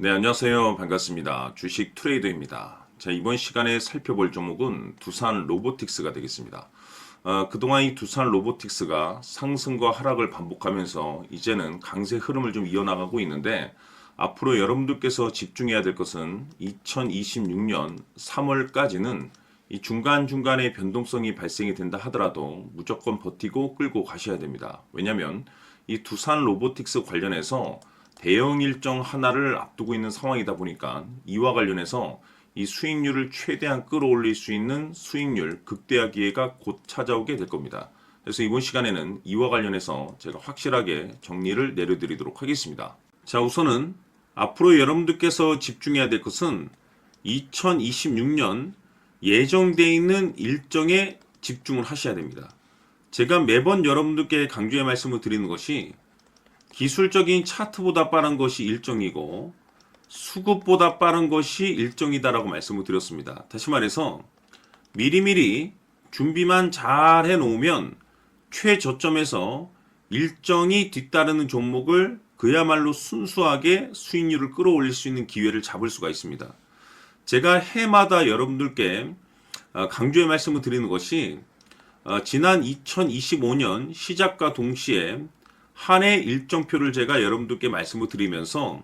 네, 안녕하세요. 반갑습니다. 주식 트레이더입니다. 자, 이번 시간에 살펴볼 종목은 두산 로보틱스가 되겠습니다. 그동안 이 두산 로보틱스가 상승과 하락을 반복하면서 이제는 강세 흐름을 좀 이어나가고 있는데 앞으로 여러분들께서 집중해야 될 것은 2026년 3월까지는 이 중간중간에 변동성이 발생이 된다 하더라도 무조건 버티고 끌고 가셔야 됩니다. 왜냐하면 이 두산 로보틱스 관련해서 대형 일정 하나를 앞두고 있는 상황이다 보니까 이와 관련해서 이 수익률을 최대한 끌어올릴 수 있는 수익률 극대화 기회가 곧 찾아오게 될 겁니다. 그래서 이번 시간에는 이와 관련해서 제가 확실하게 정리를 내려드리도록 하겠습니다. 자, 우선은 앞으로 여러분들께서 집중해야 될 것은 2026년 예정되어 있는 일정에 집중을 하셔야 됩니다. 제가 매번 여러분들께 강조의 말씀을 드리는 것이 기술적인 차트보다 빠른 것이 일정이고 수급보다 빠른 것이 일정이다라고 말씀을 드렸습니다. 다시 말해서 미리미리 준비만 잘 해놓으면 최저점에서 일정이 뒤따르는 종목을 그야말로 순수하게 수익률을 끌어올릴 수 있는 기회를 잡을 수가 있습니다. 제가 해마다 여러분들께 강조의 말씀을 드리는 것이 지난 2025년 시작과 동시에 한 해 일정표를 제가 여러분들께 말씀을 드리면서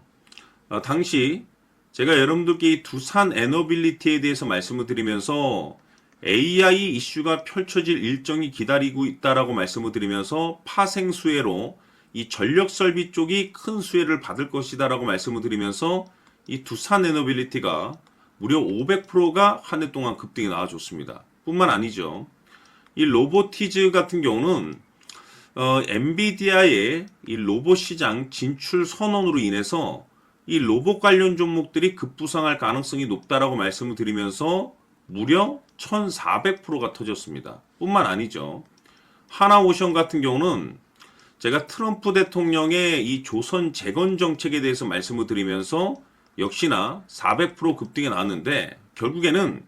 당시 제가 여러분들께 이 두산 에너빌리티에 대해서 말씀을 드리면서 AI 이슈가 펼쳐질 일정이 기다리고 있다라고 말씀을 드리면서 파생수혜로 이 전력 설비 쪽이 큰 수혜를 받을 것이다라고 말씀을 드리면서 이 두산 에너빌리티가 무려 500%가 한 해 동안 급등이 나와줬습니다. 뿐만 아니죠. 이 로보티즈 같은 경우는 엔비디아의 이 로봇 시장 진출 선언으로 인해서 이 로봇 관련 종목들이 급부상할 가능성이 높다라고 말씀을 드리면서 무려 1400%가 터졌습니다. 뿐만 아니죠. 하나오션 같은 경우는 제가 트럼프 대통령의 이 조선 재건 정책에 대해서 말씀을 드리면서 역시나 400% 급등이 나왔는데 결국에는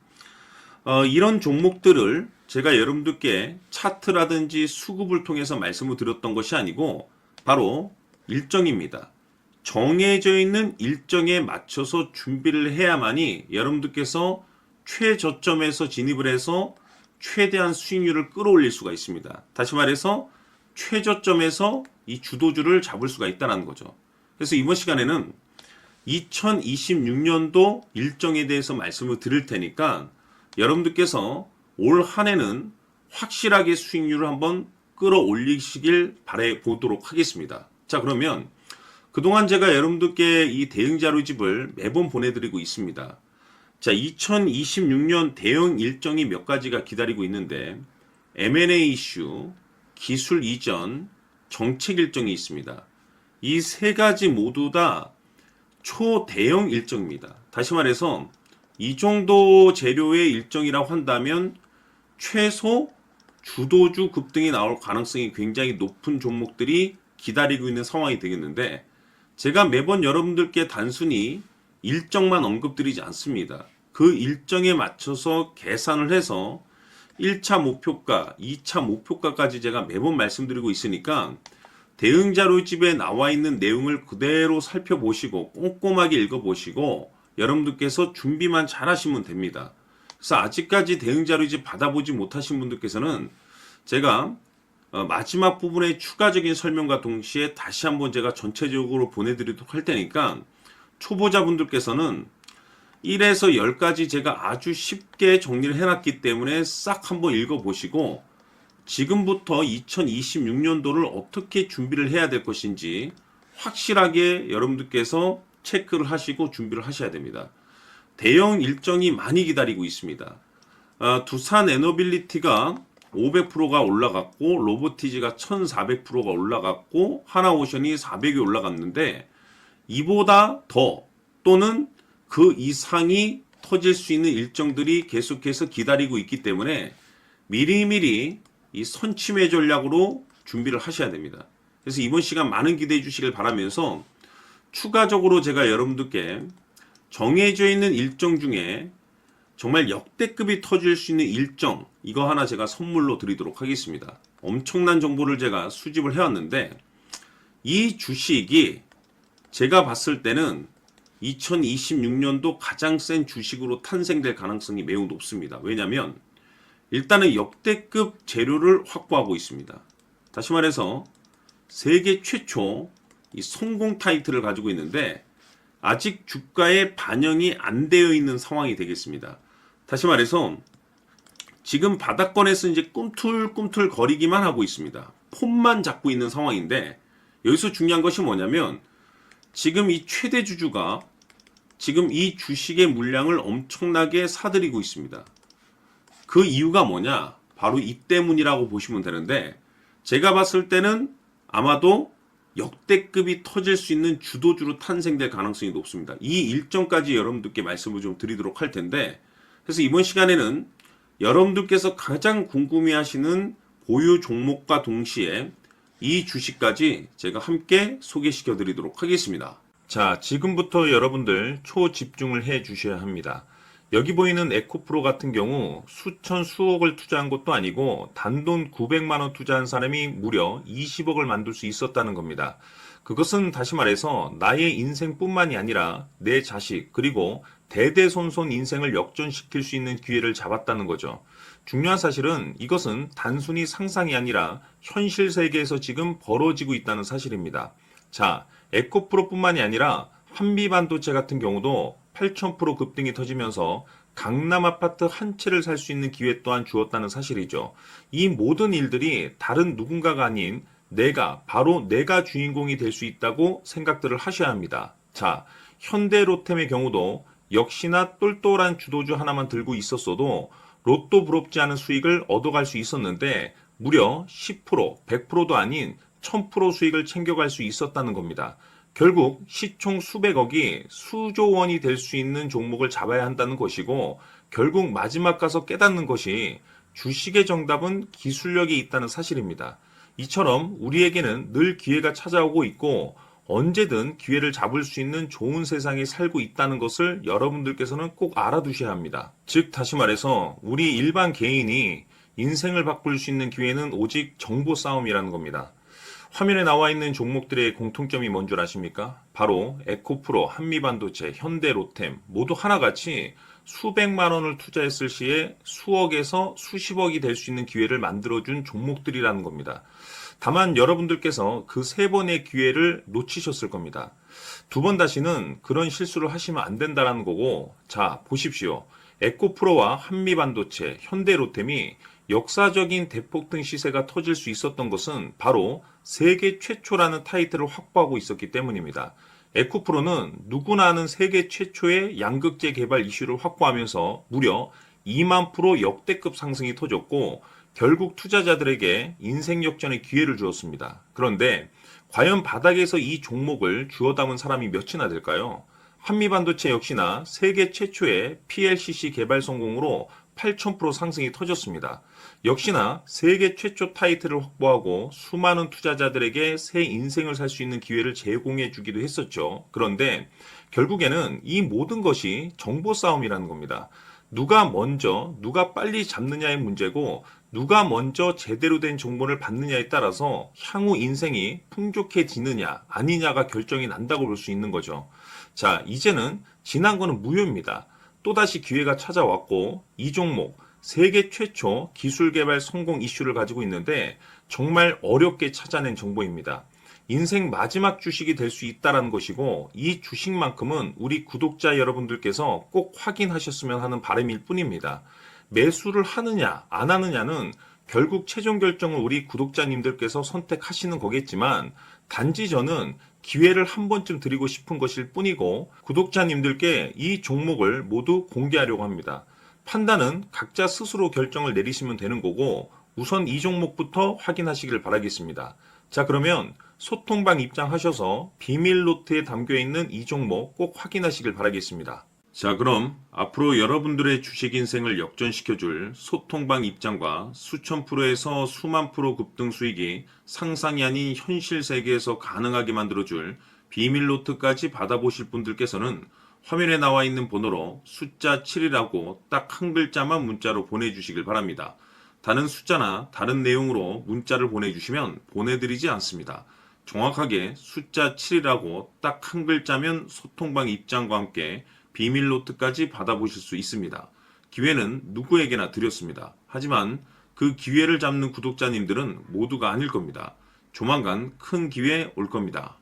이런 종목들을 제가 여러분들께 차트라든지 수급을 통해서 말씀을 드렸던 것이 아니고 바로 일정입니다. 정해져 있는 일정에 맞춰서 준비를 해야만이 여러분들께서 최저점에서 진입을 해서 최대한 수익률을 끌어올릴 수가 있습니다. 다시 말해서 최저점에서 이 주도주를 잡을 수가 있다는 거죠. 그래서 이번 시간에는 2026년도 일정에 대해서 말씀을 드릴 테니까 여러분들께서 올 한 해는 확실하게 수익률을 한번 끌어올리시길 바라보도록 하겠습니다. 자, 그러면 그동안 제가 여러분들께 이 대응 자료집을 매번 보내드리고 있습니다. 자, 2026년 대응 일정이 몇 가지가 기다리고 있는데 M&A 이슈, 기술 이전, 정책 일정이 있습니다. 이 세 가지 모두 다 초대형 일정입니다. 다시 말해서 이 정도 재료의 일정이라고 한다면 최소 주도주 급등이 나올 가능성이 굉장히 높은 종목들이 기다리고 있는 상황이 되겠는데 제가 매번 여러분들께 단순히 일정만 언급드리지 않습니다. 그 일정에 맞춰서 계산을 해서 1차 목표가, 2차 목표가까지 제가 매번 말씀드리고 있으니까 대응 자료집에 나와 있는 내용을 그대로 살펴보시고 꼼꼼하게 읽어보시고 여러분들께서 준비만 잘 하시면 됩니다. 그래서 아직까지 대응 자료집 받아보지 못하신 분들께서는 제가 마지막 부분에 추가적인 설명과 동시에 다시 한번 제가 전체적으로 보내드리도록 할 테니까 초보자분들께서는 1에서 10까지 제가 아주 쉽게 정리를 해놨기 때문에 싹 한번 읽어보시고 지금부터 2026년도를 어떻게 준비를 해야 될 것인지 확실하게 여러분들께서 체크를 하시고 준비를 하셔야 됩니다. 대형 일정이 많이 기다리고 있습니다. 두산 에너빌리티가 500%가 올라갔고 로보티즈가 1400%가 올라갔고 하나오션이 400이 올라갔는데 이보다 더 또는 그 이상이 터질 수 있는 일정들이 계속해서 기다리고 있기 때문에 미리미리 이 선취매 전략으로 준비를 하셔야 됩니다. 그래서 이번 시간 많은 기대해 주시길 바라면서 추가적으로 제가 여러분들께 정해져 있는 일정 중에 정말 역대급이 터질 수 있는 일정 이거 하나 제가 선물로 드리도록 하겠습니다. 엄청난 정보를 제가 수집을 해왔는데 이 주식이 제가 봤을 때는 2026년도 가장 센 주식으로 탄생될 가능성이 매우 높습니다. 왜냐하면 일단은 역대급 재료를 확보하고 있습니다. 다시 말해서 세계 최초 이 성공 타이틀을 가지고 있는데 아직 주가에 반영이 안 되어 있는 상황이 되겠습니다. 다시 말해서 지금 바닥권에서 이제 꿈틀꿈틀 거리기만 하고 있습니다. 폼만 잡고 있는 상황인데 여기서 중요한 것이 뭐냐면 지금 이 최대 주주가 지금 이 주식의 물량을 엄청나게 사들이고 있습니다. 그 이유가 뭐냐? 바로 이 때문이라고 보시면 되는데 제가 봤을 때는 아마도 역대급이 터질 수 있는 주도주로 탄생될 가능성이 높습니다. 이 일정까지 여러분들께 말씀을 좀 드리도록 할 텐데 그래서 이번 시간에는 여러분들께서 가장 궁금해하시는 보유 종목과 동시에 이 주식까지 제가 함께 소개시켜 드리도록 하겠습니다. 자, 지금부터 여러분들 초집중을 해 주셔야 합니다. 여기 보이는 에코프로 같은 경우 수천 수억을 투자한 것도 아니고 단돈 900만 원 투자한 사람이 무려 20억을 만들 수 있었다는 겁니다. 그것은 다시 말해서 나의 인생뿐만이 아니라 내 자식 그리고 대대손손 인생을 역전시킬 수 있는 기회를 잡았다는 거죠. 중요한 사실은 이것은 단순히 상상이 아니라 현실 세계에서 지금 벌어지고 있다는 사실입니다. 자, 에코프로뿐만이 아니라 한미반도체 같은 경우도 8,000% 급등이 터지면서 강남 아파트 한 채를 살 수 있는 기회 또한 주었다는 사실이죠. 이 모든 일들이 다른 누군가가 아닌 바로 내가 주인공이 될 수 있다고 생각들을 하셔야 합니다. 자, 현대로템의 경우도 역시나 똘똘한 주도주 하나만 들고 있었어도 로또 부럽지 않은 수익을 얻어갈 수 있었는데 무려 10%, 100%도 아닌 1000% 수익을 챙겨갈 수 있었다는 겁니다. 결국 시총 수백억이 수조 원이 될 수 있는 종목을 잡아야 한다는 것이고 결국 마지막 가서 깨닫는 것이 주식의 정답은 기술력이 있다는 사실입니다. 이처럼 우리에게는 늘 기회가 찾아오고 있고 언제든 기회를 잡을 수 있는 좋은 세상에 살고 있다는 것을 여러분들께서는 꼭 알아두셔야 합니다. 즉 다시 말해서 우리 일반 개인이 인생을 바꿀 수 있는 기회는 오직 정보 싸움이라는 겁니다. 화면에 나와 있는 종목들의 공통점이 뭔 줄 아십니까? 바로 에코프로, 한미반도체, 현대로템 모두 하나같이 수백만 원을 투자했을 시에 수억에서 수십억이 될 수 있는 기회를 만들어준 종목들이라는 겁니다. 다만 여러분들께서 그 세 번의 기회를 놓치셨을 겁니다. 두 번 다시는 그런 실수를 하시면 안 된다는 거고 자 보십시오. 에코프로와 한미반도체, 현대로템이 역사적인 대폭등 시세가 터질 수 있었던 것은 바로 세계 최초라는 타이틀을 확보하고 있었기 때문입니다. 에코프로는 누구나 아는 세계 최초의 양극재 개발 이슈를 확보하면서 무려 2만 프로 역대급 상승이 터졌고 결국 투자자들에게 인생 역전의 기회를 주었습니다. 그런데 과연 바닥에서 이 종목을 주워 담은 사람이 몇이나 될까요? 한미반도체 역시나 세계 최초의 PLCC 개발 성공으로 8,000% 상승이 터졌습니다. 역시나 세계 최초 타이틀을 확보하고 수많은 투자자들에게 새 인생을 살 수 있는 기회를 제공해 주기도 했었죠. 그런데 결국에는 이 모든 것이 정보 싸움이라는 겁니다. 누가 먼저, 누가 빨리 잡느냐의 문제고 누가 먼저 제대로 된 정보를 받느냐에 따라서 향후 인생이 풍족해지느냐 아니냐가 결정이 난다고 볼 수 있는 거죠. 자, 이제는 지난 거는 무효입니다. 또다시 기회가 찾아왔고 이 종목 세계 최초 기술 개발 성공 이슈를 가지고 있는데 정말 어렵게 찾아낸 정보입니다. 인생 마지막 주식이 될 수 있다는 것이고 이 주식만큼은 우리 구독자 여러분들께서 꼭 확인하셨으면 하는 바람일 뿐입니다. 매수를 하느냐 안 하느냐는 결국 최종 결정을 우리 구독자님들께서 선택하시는 거겠지만 단지 저는 기회를 한 번쯤 드리고 싶은 것일 뿐이고 구독자님들께 이 종목을 모두 공개하려고 합니다. 판단은 각자 스스로 결정을 내리시면 되는 거고 우선 이 종목부터 확인하시길 바라겠습니다. 자, 그러면 소통방 입장하셔서 비밀 노트에 담겨있는 이 종목 꼭 확인하시길 바라겠습니다. 자, 그럼 앞으로 여러분들의 주식 인생을 역전시켜줄 소통방 입장과 수천 프로에서 수만 프로 급등 수익이 상상이 아닌 현실 세계에서 가능하게 만들어줄 비밀 노트까지 받아보실 분들께서는 화면에 나와 있는 번호로 숫자 7이라고 딱 한 글자만 문자로 보내주시길 바랍니다. 다른 숫자나 다른 내용으로 문자를 보내주시면 보내드리지 않습니다. 정확하게 숫자 7이라고 딱 한 글자면 소통방 입장과 함께 비밀 노트까지 받아보실 수 있습니다. 기회는 누구에게나 드렸습니다. 하지만 그 기회를 잡는 구독자님들은 모두가 아닐 겁니다. 조만간 큰 기회 올 겁니다.